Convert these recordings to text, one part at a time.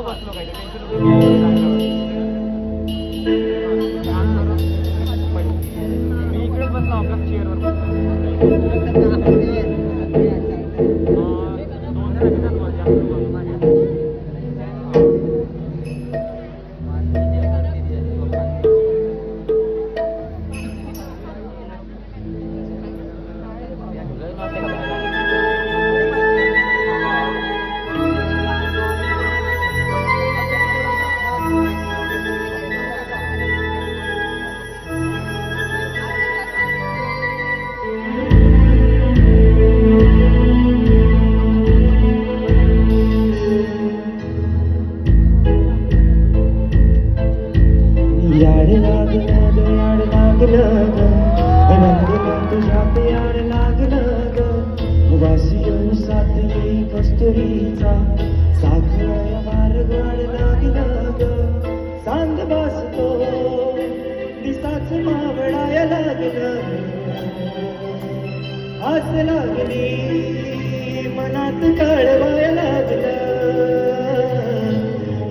बसलो काय टेन्शन मी इकडेच बसलो आपल्या चेअरवर कस्तुरीचा साखर मार्गाड लागला ग सांग बसतो दिसाच मावळाय लागलं आस लागली मनात कळवाय लागलं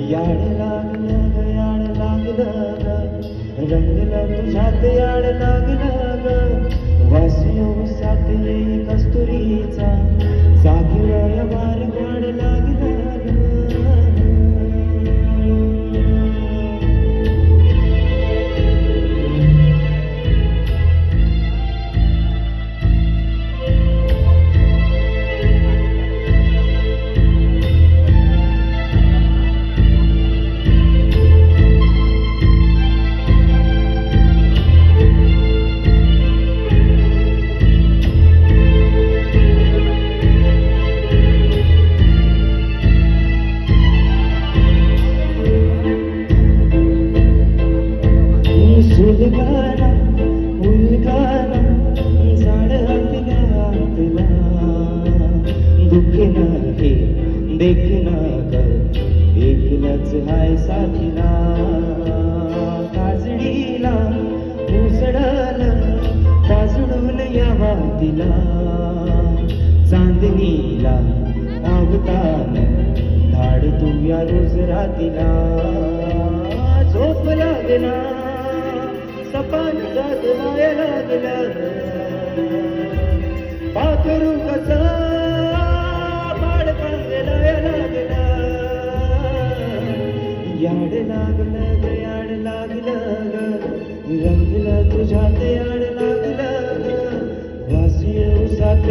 याड लागलं ग याड लागलं ग रंगलं तुझ्यात याड लागलं ग वासियो साथ येई कस्तुरीचा साखर मार्गाड लागला देखना ग एकलच हाय साथीला काजळीला उसडल काजळून यावा तिला चांदणीला अवतान धाड तू या रोज रातीला झोप लागना सपान जागवाय लागला पाखरू कसा याड लागलं ग याड लागलं ग रंगलं तुझ्यात याड लागलं ग वासी उसात